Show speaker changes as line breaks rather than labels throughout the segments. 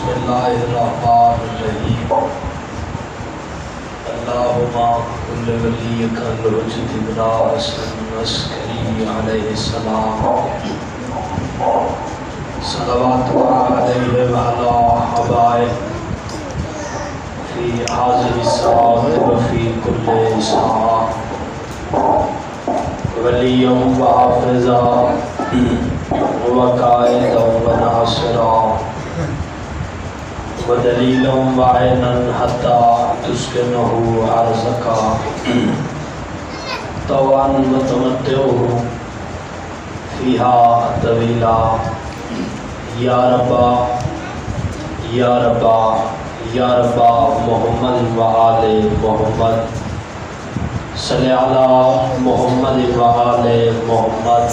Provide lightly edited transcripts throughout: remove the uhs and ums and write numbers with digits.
بسم اللہ الرحمن الرحیم اللہم کل ولیک الوجد ابن حسن عسکری علیہ السلام صلوات علیہ وعلا حبائے فی حاضر الساعت وفی کل ساعت ولیہم وحافظا وقائد وناصرا ودلیل وعینا حتی تسکنہ عرضکا طوعا وتمتعہ فیہا طویلا یا ربا یا ربا یا ربا محمد وآل محمد صلی علی محمد وآل محمد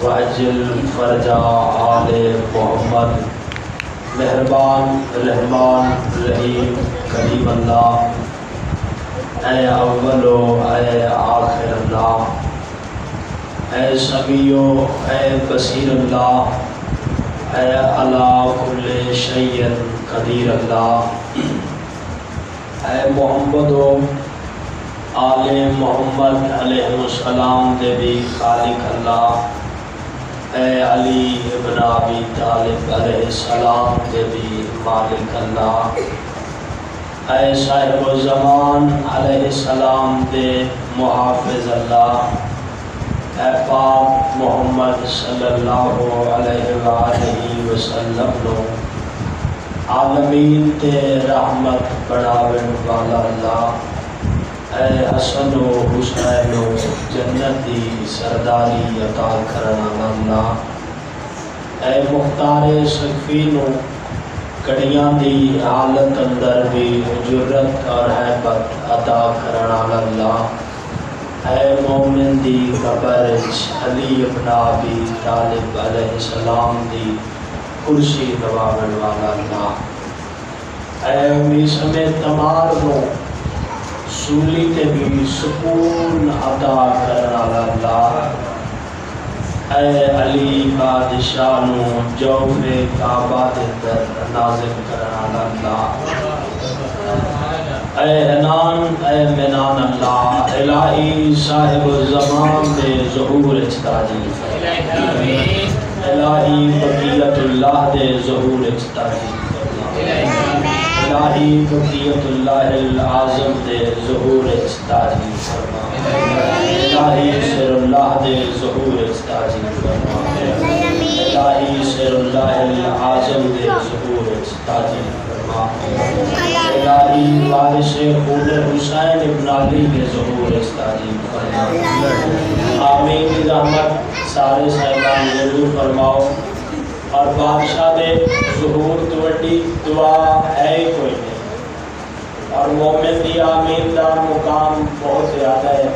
وعجل فرجا آل محمد مہربان رحمان رحیم کریم اللہ اے اول و اے آخر اللہ اے سمیع اے بصیر اللہ اے علی کل شیء قدیر اللہ اے محمد و آل محمد علیہ السلام دے بھی خالق اللہ اے علی ابن ابی طالب علیہ السلام دے بھی مالک اللہ اے صاحب الزمان علیہ السلام دے محافظ اللہ اے پاک محمد صلی اللہ علیہ وآلہ وسلم نو عالمین تے رحمت بڑھاون والا اللہ اے حسن و حسین و جنت دی سرداری عطا کرنا اللہ اے مختار سقفین و کڑیاں دی حالت اندر بھی جرت اور حیبت عطا کرنا اللہ اے مومن دی قبر علی ابن ابی طالب علیہ السلام دی کرسی نواون والا اللہ اے میسم تمار نو سولی تے بھی سکون عطا کرنا اللہ اے علی بادشاہ نو جوف کعبہ دے در نازل کرنا اللہ اے حنان اے منان اللہ الہی صاحب الزمان دے ظہور اچتاجی الہی بقیت اللہ دے ظہور اچتاجی الہی بقیت اللہ العظم دے ظہور اچتاجی الہی سر اللہ دے ظہور اچتاجی الہی سر اللہ العظم دے ظہور اچتاجی الہی وارث خود حسین ابن علی کے ظہور اچتاجی آمین رحمت سارے صاحبان ضرور فرماؤ اور بادشاہ دے ظہور تو وڈی دعا ہے ہی کوئی نہیں اور مومن دی آمین دا مقام بہت زیادہ ہے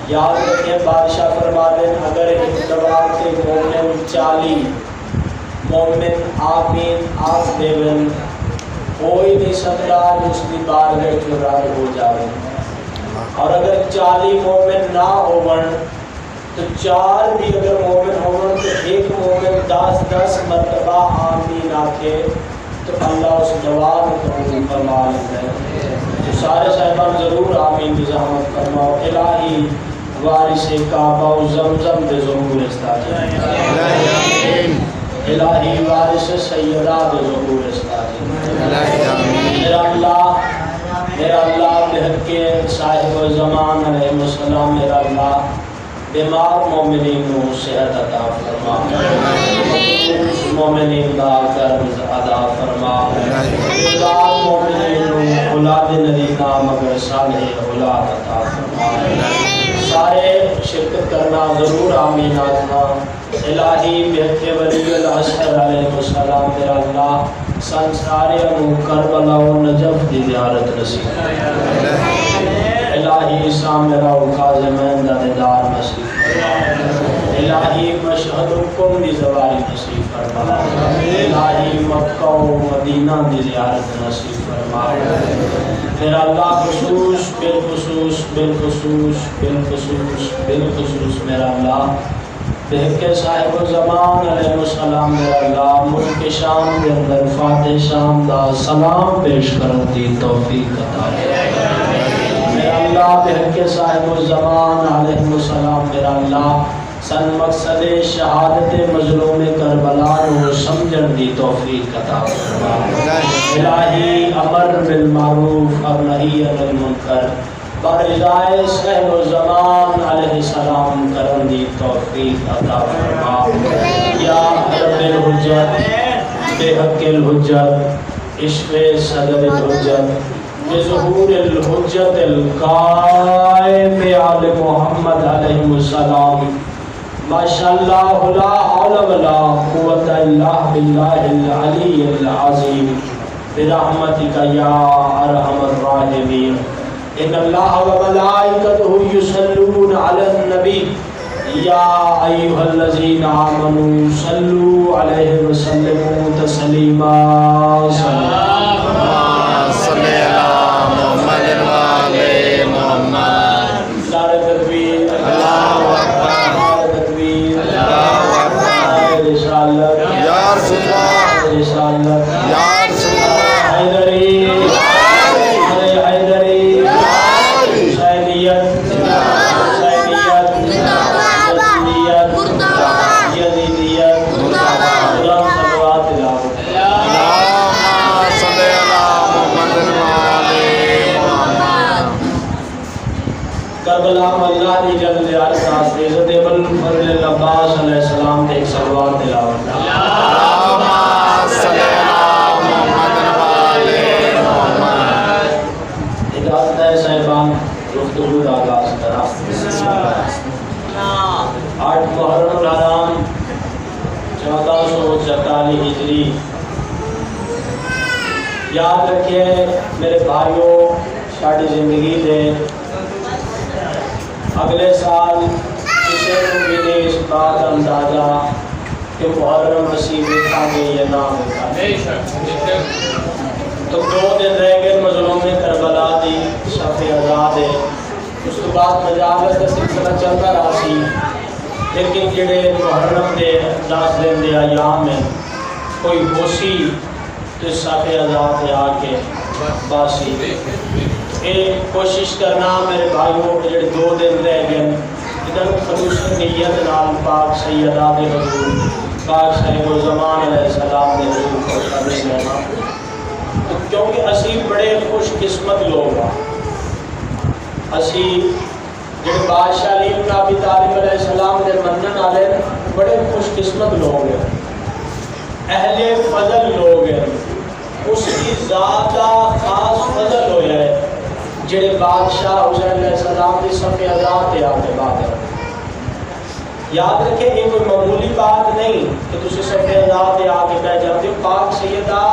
یاد رکھیں بادشاہ فرما دیں اگر ایک دعا کے مومن 40 مومن آمین آس دیون کوئی نہیں سکتا اس کی بارگاہ جو رد ہو جائے اور اگر 40 مومن نہ ہون تو 4 بھی اگر مومن ہون تو ایک مومن 10 مرتبہ آمین آکے تو اللہ اس دعا کو قبول فرما لیتا ہے تو سارے صاحبان ضرور آمین کی زحمت فرماؤ الہی وارث کعبہ و زمزم دے ظہور استاجی الہی وارث سیدہ دے ظہور استاجی میرا اللہ بحق کے صاحب زمان علیہ السلام میرا اللہ بیمار مومنین کو صحت عطا فرما مومنین دا قرض ادا فرما اولاد مومنین کو اولاد ندیدہ مگر صالح اولاد عطا فرما سارے شرکت کرنا ضرور آمین آجنا الہی بحق ولی العصر علیہ السلام میرا اللہ سنساریہ کربلا و نجف دی زیارت نصیب الہی اسلام میرا و قاظمین دا دیدار نصیب الہی مشہد حکم دی زواری نصیب فرما الہی مکہ و مدینہ دی زیارت نصیب فرما میرا اللہ خصوص بالخصوص بالخصوص بالخصوص بالخصوص میرا اللہ بحق صاحب الزمان علیہ السلام میرا اللہ ملک کے شام کے اندر فاتح شام دا سلام پیش کرن دی توفیق عطا فرما میرا اللہ بحق صاحب الزمان علیہ السلام میرا اللہ سن مقصد شہادت مظلوم کربلا نو سمجھن دی توفیق عطا فرما الہی امر بالمعروف اور نہی عن المنکر برضائے صاحب الزمان علیہ السلام کرن دی توفیق عطا فرما یا رب الحجت بحق الحجت عشق صدر الحجت بظہور الحجت القائم آل محمد علیہ السلام ماشاءاللہ لا حول ولا قوت الا باللہ العلی العظیم برحمتک یا ارحم الراحمین ان اللہ وملائکتہ یصلون علی النبی یا ایھا الذین آمنوا صلوا علیہ وسلموا تسلیما صلی علی محمد وآل محمد نعرہ تکبیر اللہ اکبر رسالت یا رسول اللہ رسالت یا رسول اللہ حیدری حیدری حسینیت حسینیت یزیدیت یزیدیت قرآن صلوات تلاوت اللہم صلی علی محمد وآل محمد کربلا میں اللہ دی جلد عرصہ عزت ابن فضل العباس علیہ السلام تے ایک صلوات تلاوت اللہم صلی علی محمد وآل محمد اجازت ہے صاحبان گفتگو کا آغاز کرا 8 محرم الحرام 1444 ہجری یاد رکھیں میرے بھائیوں ساری زندگی دے اگلے سال کسی کو بھی نہیں اس بات اندازہ کہ محرم مسیح دیکھا گے یا نہ دیکھا گے تو 2 دن رہ گئے مظلوم کربلا دی صف آزاد ہے اس کے بعد مجالس کا سلسلہ چلتا رہا سی لیکن جڑے محرم دے 10 دن دے ایام میں کوئی ہوسی تو صف آزاد آ کے باسی ایک کوشش کرنا میرے بھائیوں کے جڑے 2 دن رہ گئے ادھر خلوص نیت نال پاک سیدات حضور پاک صاحب الزمان علیہ السلام نے حضور کو شامل لینا کیونکہ اسی بڑے خوش قسمت لوگ ہیں اسی جڑے بادشاہ علی بن ابی طالب علیہ السلام دے منن والے بڑے خوش قسمت لوگ ہیں اہل فضل لوگ ہیں اس کی ذات کا خاص فضل ہویا ہے جڑے بادشاہ حسین علیہ السلام کی صف آزاد تے آتے بات ہے یاد رکھیں یہ کوئی معمولی بات نہیں کہ تسی صف آزاد تے آ کے بیٹھ جاتے ہو پاک سیدہ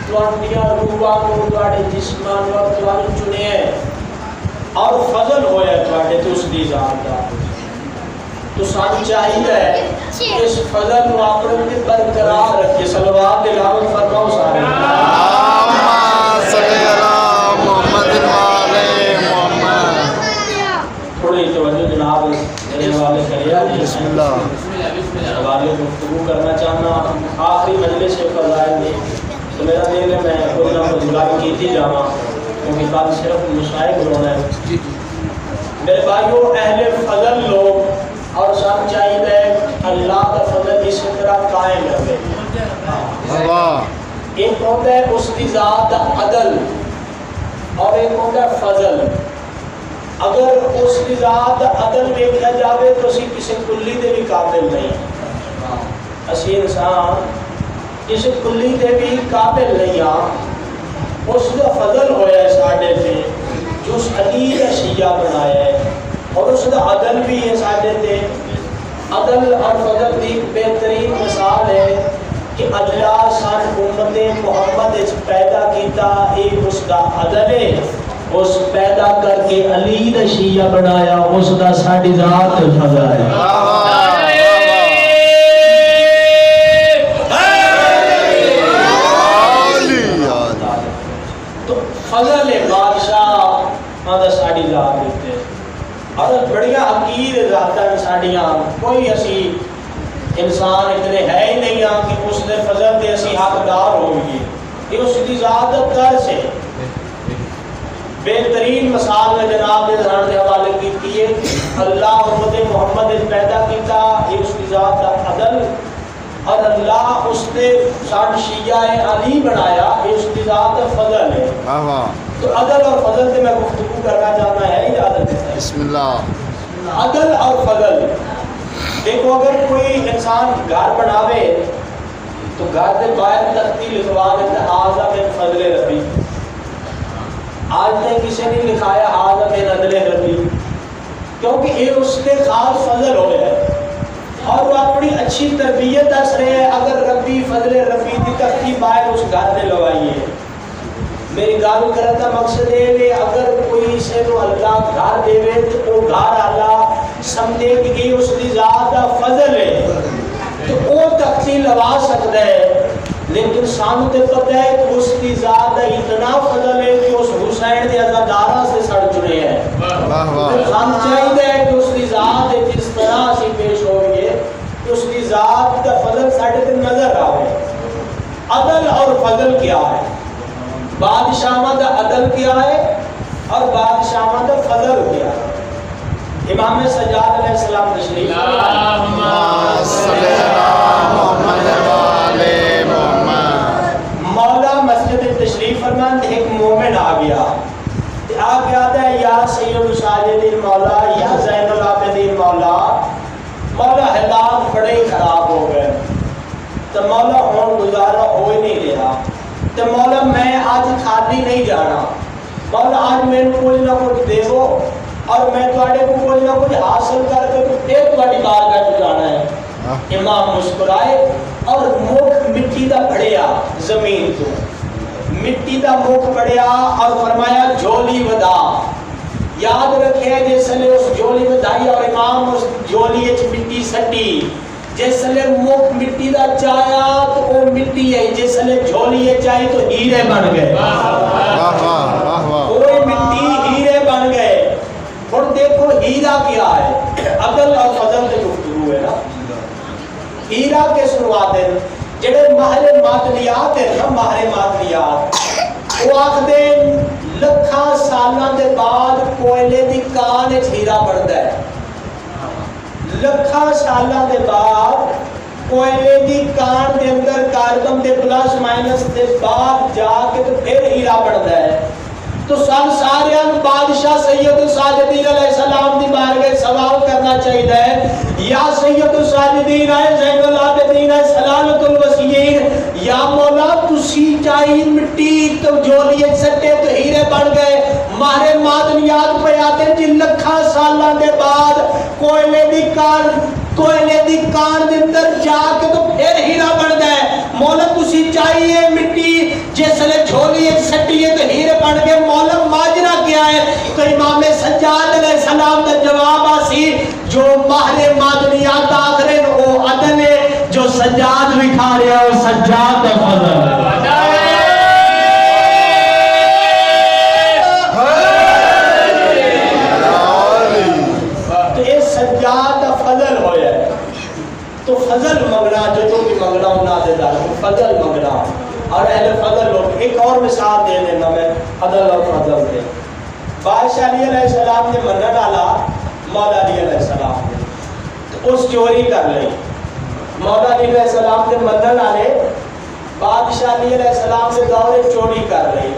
تواڈیاں روحاں کو تواڈے جسمان اور تواڈے چنے اور فضل ہویا تواڈے تے اس دی ذات دا تو سانو چاہیے اس فضل نو اپنے تے برقرار رکھے صلوات تلاوت فرماؤ سارے اللہم صلی علی محمد وآل محمد تھوڑی توجہ جناب میرے والے کریا بسم اللہ حوالے گفتگو کرنا چاہنا آخری مجلس فضائل میں تو میرا دل ہے میں کوئی نہ کوئی گفتگو کیتی جاواں کیونکہ کل صرف مشاہد ہونا ہے میرے بھائیوں اہل فضل لوگ اور سب چاہیے اللہ کا فضل اس طرح قائم رہے ایک ہوتا ہے اس کی ذات عدل اور ایک ہوتا ہے فضل اگر اس کی ذات عدل دیکھا جاوے تو اسی کسی کلی دے بھی قابل نہیں اسی انسان کسی کلی دے بھی قابل نہیں اس کا فضل ہویا ہے ساڑھے تے جو اس علی شیعہ بنایا ہے اور اس کا عدل بھی ہے ساڑھے تے عدل اور فضل دی بہترین مثال ہے کہ اللہ سان امت محمد اس پیدا کیتا ایک اس کا عدل ہے اس پیدا کر کے علی دا شیعہ بنایا اس کا ساڑھی ذات فضل ہے تو فضل بادشاہ مادہ ساڑھی ذات دیتے اور بڑیاں عقید ذاتاں ساڑیاں کوئی اسی انسان اتنے ہے ہی نہیں کہ اس نے فضل دے اسی حقدار ہوگی. یہ اس کی ذات درس ہے. بہترین مثال میں جناب نے ذہن کے حوالے کی ہے اللہ امت محمد پیدا کیتا یہ اس کی ذات کا عدل اور اللہ اس نے ساٹھ شیعہ علی بنایا یہ اس کی ذات فضل ہے. تو عدل اور فضل سے میں گفتگو کرنا چاہتا ہے اجازت ہے.
بسم اللہ.
عدل اور فضل دیکھو اگر کوئی انسان گھر بناوے تو گھر کے باہر تختی لکھوا دیتا آزا من فضل ربی. آج تک کسی نے لکھایا آزا من عدل ربی کیونکہ یہ اس کے خاص فضل ہو ہے اور وہ اپنی اچھی تربیت دس رہے ہیں. اگر ربی فضل ربی کی تختی باہر اس گھر میں لگائی ہے. میری گل کرنے کا مقصد ہے کہ اگر کوئی سے تو اللہ گھر دے تو وہ گھر اللہ سمجھے کہ اس کی ذات کا فضل ہے تو وہ تختی لگا سکتا ہے. لیکن سانو تے پتہ ہے کہ اس کی ذات کا اتنا فضل ہے کہ اس حسین کے عزادارہ سے سڑ چنے ہیں. ہم چاہیے کہ اس کی ذات جس طرح سے پیش ہوئی ہے کہ اس کی ذات کا فضل ساڑھے تے نظر آئے. عدل اور فضل کیا ہے؟ بادشاہ کا عدل کیا ہے اور بادشاہ کا فضل کیا ہے؟ امام سجاد علیہ السلام تشریف مولا مسجد تشریف فرمان ایک مومن آ گیا تھا یا سید الساجدین مولا یا زین العابدین مولا. مولا حالات بڑے خراب ہو گئے تو مولا ہون گزارا ہو ہی نہیں رہا تو مولا میں آج خالی نہیں جانا. مولا آج میں کچھ نہ کچھ دے دو اور میں تواڈے کو کچھ نہ کچھ حاصل کر کے ایک تواڈی بارگاہ میں جانا ہے. امام مسکرائے اور مکھ مٹی دا بڑھیا زمین تو مٹی دا مکھ بڑھیا اور فرمایا جھولی ودا. یاد رکھے جس نے اس جھولی ودائی اور امام اس جھولی وچ مٹی سٹی جس نے مکھ مٹی دا چایا تو وہ مٹی ہے جس نے جھولی چاہی تو ہیرے بن گئے. کوئی مٹی ہیرے بن گئے. اور دیکھو ہیرا کیا ہے؟ عدل اور فضل سے گفتگو ہے نا. ہیرا کے سنواتے ہیں جڑے ماہر معدنیات ہیں نا ماہر معدنیات وہ آخدے لکھاں سالاں دے بعد کوئلے دی کان وچ ہیرا بندا ہے. لکھاں سالاں دے بعد کوئلے دی کان دے اندر کاربن دے پلس مائنس دے بعد جا کے تو پھر ہیرا بندا ہے. تو سن سارے بادشاہ سید الساجدین علیہ السلام دی بارگاہ سوال کرنا چاہیے یا سید الساجدین اے زین العابدین اے سلالۃ الوسیین یا مولا تسی چاہی مٹی تو جھولی سٹے تو ہیرے بن گئے. ماہر معدنیات پہ آتے جی لکھاں سالاں دے بعد کوئلے دی کان دے اندر جا کے تو پھر ہیرا بن گئے. مولا تسی چاہیے مٹی جس نے جھولی سٹی ہے تو ہیرے بن گئے. مولا ماجرا کیا ہے؟ تو امام سجاد علیہ السلام کا جواب آسی جو ماہر معدنیات آخرین او عدل ہے جو سجاد بکھا رہا ہے سجاد کا فضل تو یہ سجاد کا فضل ہویا ہے. تو فضل منگنا جو تو بھی منگنا ہونا دے دار فضل منگنا اور اہل فضل لوگ. ایک اور مثال دے دینا میں عدل اور فضل دے. بادشاہ علی علیہ السلام نے منن والا مولا علی علیہ السلام نے تو اس چوری کر لی. مولا علی علیہ السلام نے منن والے بادشاہ علی علیہ السلام کے دور چوری کر لی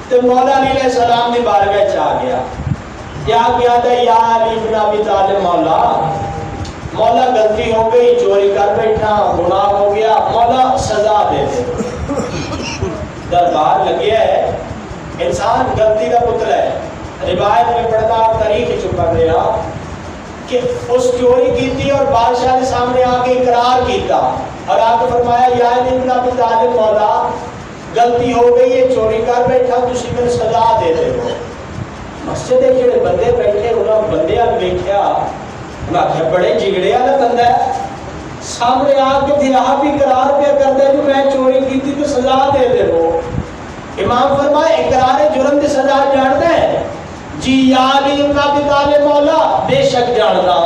تو مولا علی علیہ السلام کی بارگاہ چ آ گیا. کیا کیا تھا یا علی بن ابی طالب مولا مولا غلطی ہو گئی چوری کر بیٹھا گناہ ہو گیا مولا سزا دے دے. دربار لگیا ہے انسان غلطی کا پتلا ہے. روایت میں پڑھتا تاریخ چپ کر رہا کہ اس چوری کی تھی اور بادشاہ کے سامنے آ کے اقرار کیتا اور آ کے فرمایا یا علی بن ابی طالب مولا غلطی ہو گئی ہے چوری کر بیٹھا تسی میں سزا دے دے. مسجد کے جڑے بندے بیٹھے انہوں بندے آ دیکھا انہیں بڑے جگڑے والا بندہ ہے سامنے آ کے پھر آپ ہی قرار پہ کرتا ہے کہ میں چوری کی تھی تو سزا دے دے. وہ امام فرمائے اقرار جرم کی سزا جانتا ہے جی یا علی بن ابی طالب مولا بے شک جانتا.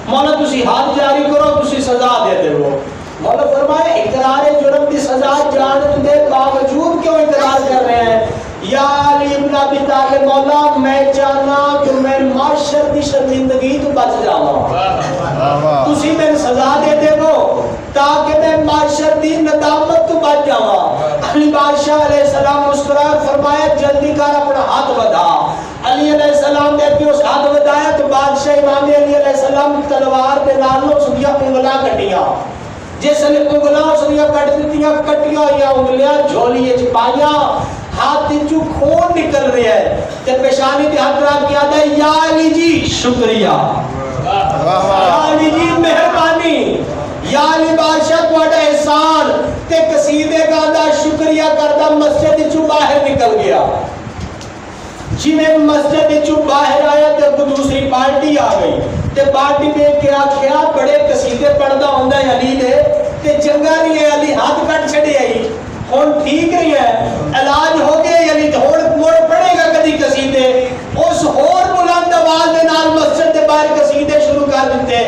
مولا تسی حد جاری کرو تسی سزا دے دے. وہ مولا فرمائے اقرار جرم کی سزا معاشر دی ندامت تو بچ جاواں۔ علی بادشاہ علیہ السلام مسکرا فرمایا جلدی کر اپنا ہاتھ بڑھا۔ علی علیہ السلام نے کہ اس ہاتھ بڑھایا تو بادشاہ امام علی علیہ السلام تلوار دے نال اس دی انگلیاں کٹیاں۔ جس نے انگلیاں اس دی کٹ دتیاں، کٹیاں ہوئیاں انگلیاں جھولی وچ پائیاں، ہاتھ وچوں خون نکل رہا ہے تے پیشانی تے ہاتھ رکھ کے آندا یا علی جی شکریہ، یا علی جی مہربانی، یا علی بادشاہ تہاڈا احسان، تے قصیدے گاندا شکریہ کردا مسجد وچوں باہر نکل گیا۔ جی میں مسجد وچوں باہر آیا تے کوئی دوسری پارٹی آ گئی تے پارٹی دیکھ کے آکھیا بڑے قصیدے پڑھدا ہوندا ہے علی دے تے چنگا نہیں ہے، علی ہاتھ کٹ چھڑے آئی ہن ٹھیک نہیں ہے، علاج ہو گیا علی تے ہن مڑ پڑھے گا کدی قصیدے۔ اس ہور بلند آواز دے نال مسجد دے باہر قصیدے شروع کر دیتے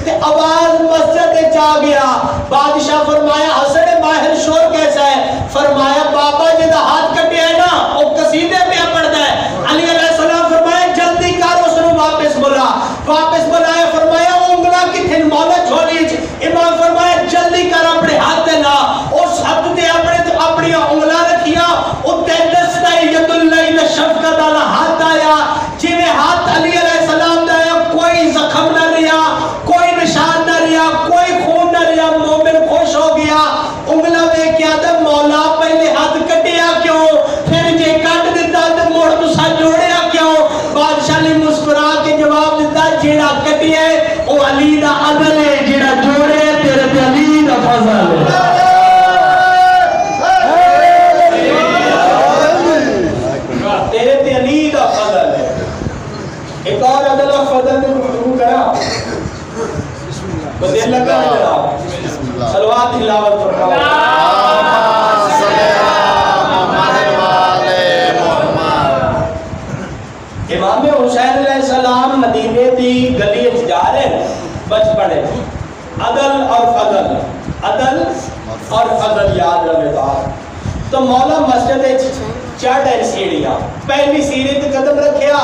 تے آواز مسجد وچ آ گیا۔ بادشاہ فرمایا حسن ماہر شور کیسا ہے؟ فرمایا بابا جی دا ہاتھ کٹیا ہے نا او قصیدے پہ پڑھدا ہے۔ علی علیہ السلام فرمایا جلدی کر اس نو واپس بلا، واپس بلایا، فرمایا انگلا کتھے؟ مولا جھولی وچ۔ امام فرمایا جلدی کر اپنے ہاتھ تے لا، اس ہاتھ تے اپنی انگلا رکھیا، اوتے دستا ید اللہ شفقت والا ہاتھ آیا، جویں ہاتھ علی علیہ السلام دا آیا، کوئی زخم نہ رہیا، کوئی نشان نہ رہیا، کوئی خون نہ رہیا، مومن خوش ہو گیا۔ انگلا ویکھ کے آندا مولا پہلے ہاتھ کٹیا کیوں؟ پھر جے کٹ دیتا تے مڑ تساں جوڑیا کیوں؟ بادشاہ نے مسکرا کے جواب دیتا جیڑا کٹیا ہے او علی دا عدل ہے، جیڑا جوڑے تیرے تے علی دا فضل ہے۔ تیرے تے علی دا فضل ہے۔ ایک اور عدل و فضل میں گفتگو کرا تو دل لگا جناب صلوات تلاوت فرماؤ۔ امام حسین علیہ السلام مدینے دی گلی وچ جا رہے ہیں بچپن عدل اور فضل، عدل اور فضل یاد رہے بار تو مولا مسجد چڑھ ہے سیڑھیاں، پہلی سیڑھی تے قدم رکھیا،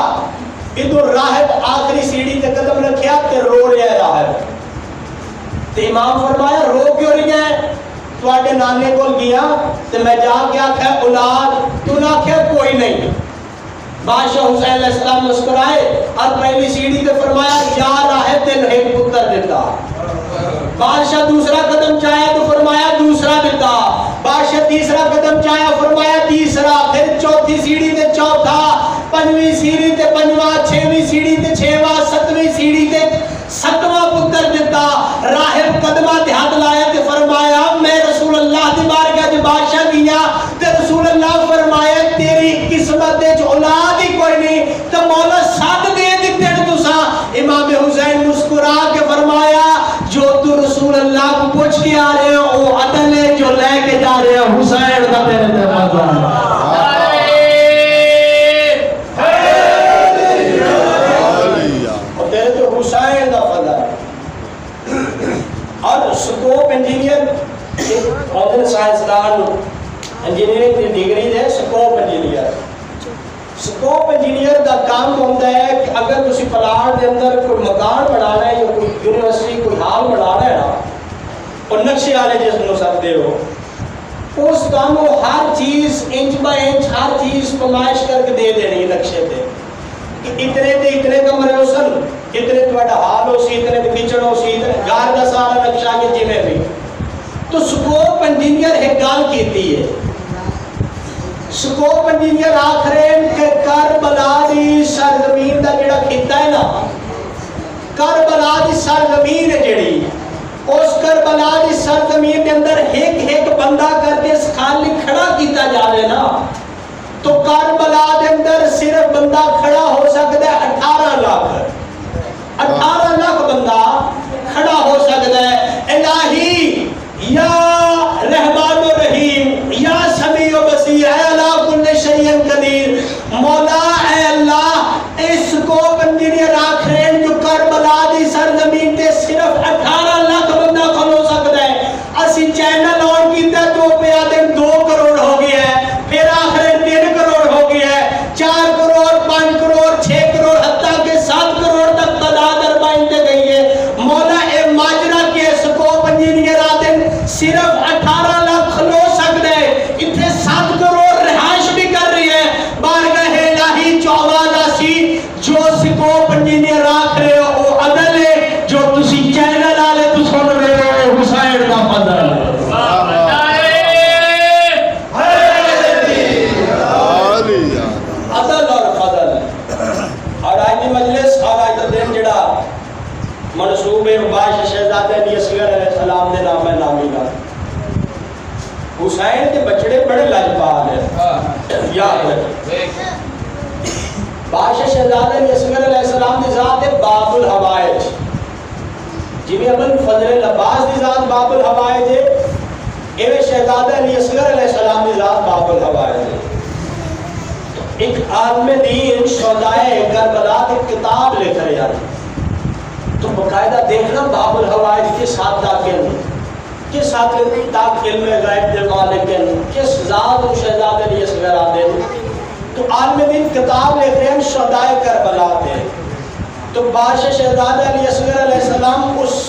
ادھر راہب آخری سیڑھی تے قدم رکھیا تے رو رہا ہے راہب تے امام فرمایا رو کیوں رہی ہے؟ تواڈے نانے کول گیا تے میں جا کے آکھیا اولاد، تو نہ آکھیا کوئی نہیں۔ بادشاہ حسین علیہ السلام مسکرائے اور پہلی سیڑھی تے فرمایا یا راہب تین ایک پتر دیتا۔ بادشاہ دوسرا قدم چاہیا تو فرمایا دوسرا دیتا۔ بادشاہ تیسرا قدم چاہیا فرمایا تیسرا، پھر چوتھی سیڑھی تے چوتھا، پنجویں سیڑھی تے پنجواں، چھویں سیڑھی تے چھواں، ستویں سیڑھی تے ستواں پتر دیتا۔ راہب قدمہ تے ہاتھ لایا تے فرمایا میں رسول اللہ دی بارگاہ وچ بادشاہ گیا تے رسول اللہ فرمایا تیری قسمت وچ اولاد ہی کوئی نہیں تے مولا سات دے دتے تساں۔ امام حسین مسکرا کے فرمایا جو تو رسول اللہ کو پوچھ کے آ رہے ہو وہ عدل ہے، جو لے کے جا رہے ہو حسین کا تیرے تے فضل ہے۔ تیرے تو حسین کا فضل ہے۔ اور سکوپ انجینئر عہدے سائنسدان انجینئرنگ کی ڈگری دے سکوپ انجینئر، سکوپ انجینئر کا کام ہوتا ہے کہ اگر تسی پلاٹ دے اندر کوئی مکان بنانا ہے یا کوئی یونیورسٹی کوئی حال بنانا ہے نا اور نقشے والے جس کو سکتے ہو اس کام کو ہر چیز انچ بائی انچ ہر چیز نمائش کر کے دے دینی ہے نقشے پہ کہ اتنے تے اتنے کمرے ہو سن، اتنے تواڈا حال ہو سی، اتنے تے کچن ہو سی، اتنے گھر دا سارا نقشہ کے جویں بھی۔ تو سکوپ انجینئر ایک گل کیتی ہے، سکوپ انجینئر آخرین کہ کربلا دی سرزمین دا جڑا خطہ ہے نا، کربلا دی سرزمین ہے جڑی، اس کربلا دی سرزمین کے اندر ایک ایک بندہ کر کے خالی کھڑا کیتا جاوے نا تو کربلا دے اندر صرف بندہ کھڑا ہو سکتا ہے 18 لاکھ، 18 لاکھ بندہ کھڑا ہو سکتا ہے۔ الہی یا رحمان و رحیم یا سمیع و بصیر اے اللہ کل شیء قدیر، مولا اے اللہ اس کو انجینئر آخرین جو کربلا دی سرزمین تے صرف 18 لاکھ بندہ کھلو سکتا ہے، اسی چینل آن کیتا تو پہ آدم 2 کروڑ ہو گیا ہے، پھر آخرین 3 کروڑ ہو گیا ہے، 4 کروڑ 5 کروڑ 6 کروڑ حتیٰ کہ 7 کروڑ تک تعداد اربائن تے گئی ہے۔ مولا اے ماجرہ کے سکوپ انجینئر آدم صرف صرف 18 لاکھ کھلو سکتے اتنے 7 کروڑ رہائش بھی کر رہی ہے بارگاہ الہی چوبادہ سی جو سکوپ انجینئر آکھ رہے ہو وہ عدل ہے جو تسی چینل آلے تو سن رہے ہو حسین کا فضل عدل اور فضل اور آج کی مجلس اور آج کا دن جڑا منصوب عباس شہزادہ علی اصغر علیہ السلام دے نام ہے نامی کا حسین کے بچڑے بڑے لاجواب ہیں یاد رکھیں بادشاہ شہزادہ علی اصغر علیہ السلام دی ذات ہے باب الحوائج جنہیں ابن فضل عباس دی ذات باب الحوائج ہے ایویں شہزادہ علی اصغر علیہ السلام دی ذات باب الحوائج ہے ایک عالم دین شہدائے کربلا کی کتاب لکھ رہے ہیں تو باقاعدہ دیکھنا باب الحوائج کے ساتھ داخل کس تاک علم غیب دے مالکن کس ذات و شہزادہ علی اصغر آتے ہیں تو عالم دین کتاب لکھ رہے ہیں شہدائے کربلا دے تو بادشاہ شہزادہ علی اصغر علیہ السلام اس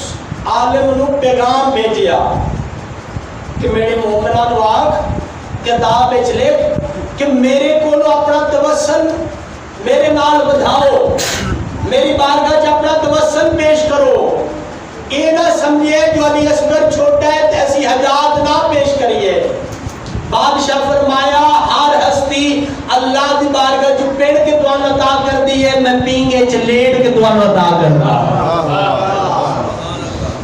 عالم نو پیغام بھیجیا کہ میرے مومنان واق کتاب اچ لکھ کہ میرے کو اپنا توسل میرے نال بدھاؤ میری بارگاہ چ اپنا توسل پیش کرو یہ نہ سمجھے جو علی اصغر چھوٹا ہے ایسی حاجات نہ پیش کریے بادشاہ فرمایا ہر ہستی اللہ دی بارگاہ چ پیڑ کے دعا عطا کر دی ہے میں پینگے چ لیٹ کے دعا عطا کرتا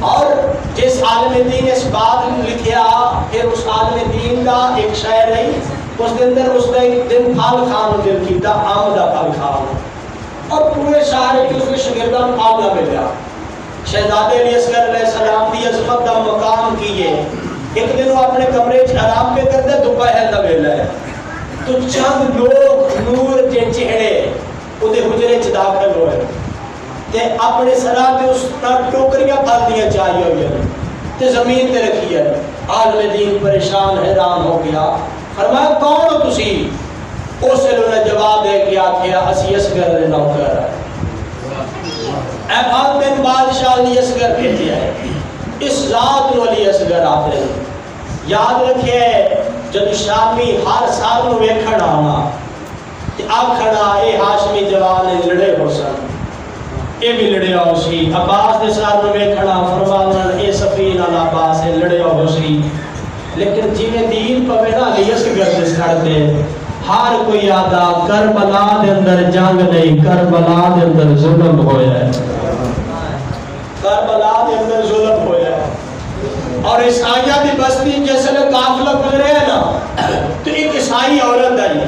اور جس عالم دین اس بات لکھیا پھر اس عالم دین کا ایک شاعر ہے اس کے اندر اس نے ایک دن پھل خان دل کیتا آمدہ پھل خان اور پورے شہر کے اس کے شاگردان آمدہ ملیا شہزادہ علی اصغر علیہ السلام دی عظمت دا مقام کیے ایک دن وہ اپنے کمرے آرام پہ کرتے دوپہر دا ویلا ہے تو چند لوگ نور کے چہرے اودے حجرے چ داخل ہوئے تے اپنے سرا تے اس ٹوکریاں پھل دیاں چاہیے ہوئی تے زمین تے رکھی ہے عالم دین پریشان حیران ہو گیا فرمایا کون ہو تسی اس نے جواب دے کے آکھیا اسی اصغر دے نوکر اے بات بن بادشاہ علی اصغر بھیجیا ہے اس ذات نو علی اصغر آتے ہیں یاد رکھے جب شامی ہر سال نو ویکھن آنا تے آکھنا اے ہاشمی جوان لڑے ہو سن اے بھی لڑے ہو سی عباس دے سال نو ویکھنا فرمانا اے سفین علی عباس سے لڑے ہو سی لیکن جنہیں دین پوے نا علی اصغر دے سکڑ دے ہر کوئی آدھا کربلا دے اندر جنگ نہیں کربلا دے اندر ظلم ہویا ہے کربلا دے اندر ظلم ہویا ہے اور عیسائیہ دی بستی جیسے لے قافلہ گزرے ہیں نا تو ایک عیسائی عورت آئی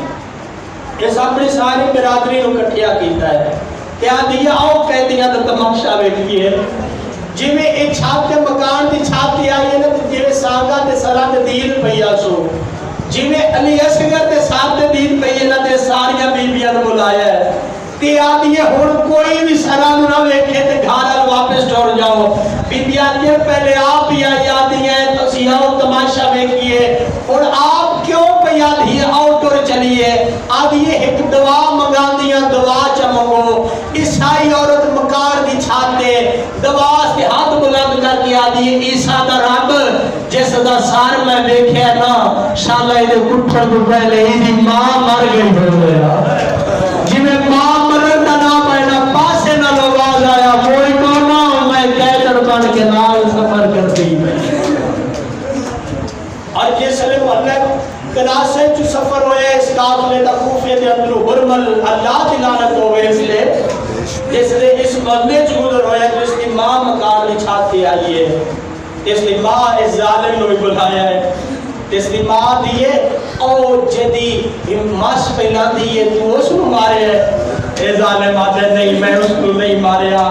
اس اپنی ساری برادری نو کٹھیا کیتا ہے کیا دیا آؤ کہتی ہیں تو تماشا بیٹھی ہے جی میں ایک چھاپ کے مکان دی چھاپ دی آئی ہے نا جی میں سانگا تے سرا تے دین پہیا سو جی میں علی اصغر تے ساتھ تے دین پہیا نا تے ساریاں بیبیاں بلایا ہے تے آدھی ہے ہون کوئی بھی سرا نہ ویکھے تے گھارل واپس ٹور جاؤ بیبیاں تے پہلے آپ ہی آئی آدھی ہیں تو سیاؤ تماشا بیکھئے اور آپ کیوں پہیا دھی آؤ ٹور چلیے آدھی ہے ایک دعا منگا دیا دعا چمگو عیسائی عورت مکار دی چھاتے دعا سے ہاتھ بلند کر کے آدھی عیسیٰ دا رب جس دا سار میں دیکھے نا شالا دے کٹھڑ کو پہلے ہی دی ماں مر گئی ہو گیا جی میں ماں مرن دا نام پہنا پاسے نہ لواز آیا کوئی کونا میں کیٹر بن کے نال سفر کر دی اور جس لئے محلہ کناسے جو سفر ہوئے اس قافلے دا کوفے دے اندرو برمل اللہ کی لعنت ہوئے اس لئے جس لئے اس محلے جو گزر ہوئے جس کی ماں مکان میں چھاتی آئی ہے اس لئے ماں اس ظالم نوی بلایا ہے اس لئے ماں دیئے او جدی ماس پہلا دیئے تو اس کو مارے ہے اے ظالم آتے نہیں میں اس کو نہیں ماریا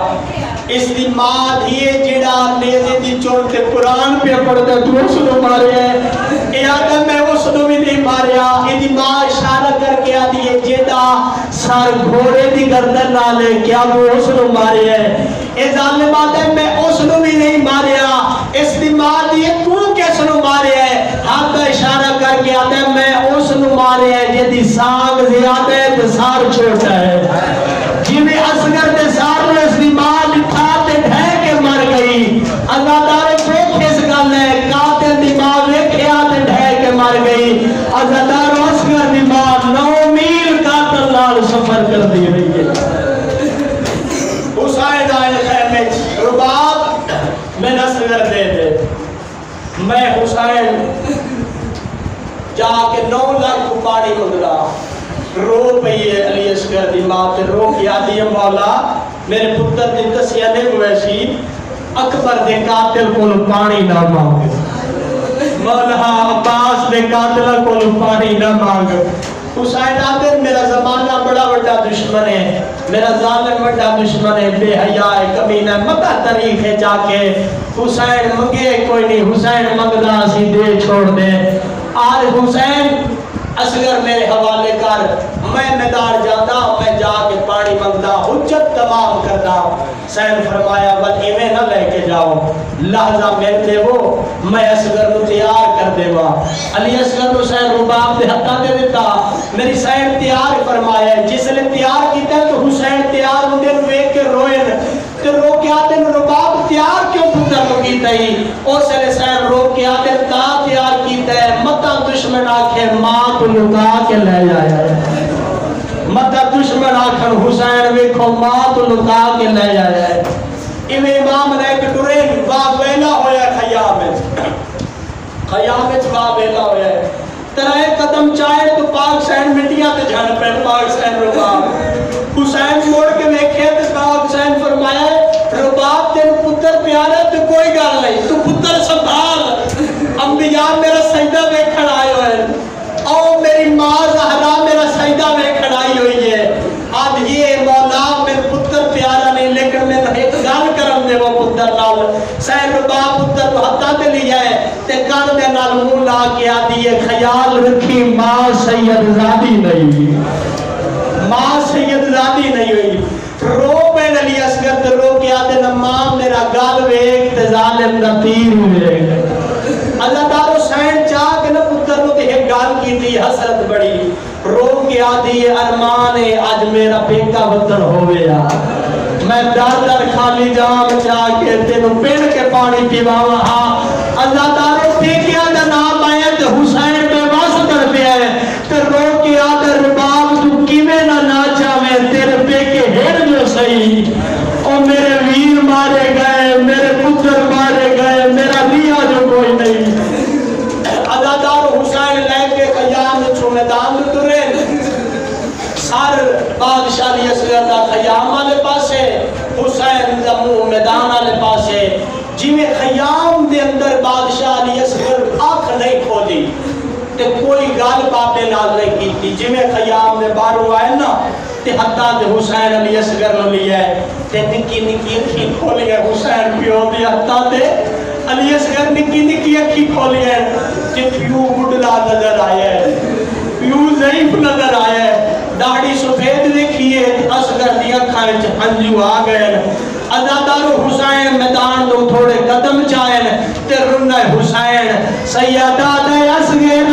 اس لئے ماں دیئے جڑا نیزے دی چوڑتے قرآن پہ پڑھتا تو اس کو مارے ہے اے آدم میں اس کو بھی نہیں ماریا یہ ماں اشارہ کر کے آدھی ہے جڑا سار گھوڑے دی گردن نہ لے کیا وہ اس کو مارے ہے اے ظالم آدم میں اس کو بھی نہیں ماریا اس لئے ماں دیئے تو کیس کو مارے ہے ہاتھ اشارہ کر کے آدم میں اس کو مارے ہے جدی سانگ زیادہ ہے تو سار چھوٹا ہے جی میں اصغر دے سار میں اس لئے ماں لکھا تے ڈھے کے مر گئی اللہ تعالی کو کس گل ہے قاتل دماغ کر دی رہی ہے حسین آئے خیمے رباب میں نصغر دے دے میں حسین جا کے 9 لاکھ کو پانی مدرا رو پئی ہے علی اصغر دی ماں تے رو کے آدھی مولا میرے پتر دی دسیا نہیں ہوئے سی اکبر دے قاتل کو پانی نہ مانگ مولا عباس دے قاتل کو پانی نہ مانگ حسین آدھر میرا زمانہ بڑا بڑا دشمن ہے میرا ظالم بڑا دشمن ہے بے حیاء ہے کمینہ متا تاریخ ہے جا کے حسین منگے کوئی نہیں حسین منگدا سی دے چھوڑ دے آج حسین اصغر میرے حوالے کر میں میدان جاتا میں جا کے پانی منگدا حجت تمام کردا حسین فرمایا بل ایویں نہ لے کے جاؤ لحظہ میرے دے وہ میں اصغر کو تیار کر دے وا علی اصغر حسین رباب دے ہتھاں دے دیتا میری حسین تیار فرمایا جس نے تیار کیتا تو حسین تیار ہوندے ویکھ کے روئے تے رو کے آتے رباب تیار کیوں پتر کو کیتا ہی اس نے حسین رو کے آتے تا تیار کیتا ہے متا دشمن آکھے ماں کو لگا کے لے جایا متا دشمن آکھن حسین ویکھو ماں تو لگا کے لے جایا ہے امام نے ایک ٹرین باب ویلا ہویا خیام وچ باب ویلا ہویا ہے ترائے قدم چاہے تو پاک سین مٹیاں تے جھڑ پے پاک سین رباب حسین موڑ کے ویکھے تے پاک سین فرمایا رباب تین پتر پیارا تو کوئی گل نہیں تو پتر سنبھال انبیاء میرا سجدہ ویکھن آئے ہوئے او میری ماں زہرا میرا سجدہ ویکھن آئی ہوئی ہے آج یہ مولا میرے پتر پیارا نہیں لیکن میں ایک گل کرم دے وہ پتر نال سین رباب پتر تو ہتھاں تے لیا ہے تے کان دے نال منہ لا کے آدھی ہے خیال رکھی ماں سید زادی نہیں ہوئی ماں سید زادی نہیں ہوئی رو پین علی اصغر تے رو کے آدھے نا ماں میرا گال ویک تے ظالم دا تیر ہوئے اللہ تعالیٰ حسین چاہ کے نا پتر نو تے ایک گال کی تھی حسرت بڑی رو کے آدھی ہے ارمان ہے آج میرا بیٹا وطن ہوئے میں در در خالی جام چاہ کے تینو پین کے پانی پیواں ہاں اللہ تعالیٰ ٹھیکیاں دا نام آیا تے حسین بے واسط کر پیا ہے تے رو کے آدھے رباب تو کیویں نہ ناچا میں تیرے پے کے ہیر جو صحیح او میرے ویر مارے گئے میرے پتر مارے گئے میرا لیا جو کوئی نہیں اللہ تعالیٰ حسین لے کے خیام چھو میدان ترے سر بادشاہ علی اصغر دا خیام والے پاسے حسین دا منہ میدان والے پاسے جویں خیام دے اندر بادشاہ علی اصغر آنکھ نہیں کھولی تے کوئی گل بابے نال نہیں کیتی جویں خیام دے باہروں آئے نا تے ہتھاں تے حسین علی اصغر نو لیا ہے تے نکی نکی اکھی کھولی ہے حسین پیو دی ہتھاں تے علی اصغر نکی نکی اکھی کھولی ہے تے پیو بڈلا نظر آیا ہے پیو ضعیف نظر آیا ہے داڑھی سفید دیکھیے اصغر دی اکھاں وچ ہنجو آ گئے ازادار حسین میدان تو تھوڑے قدم چاہیں تے رنہ حسین سیدہ دے اصغر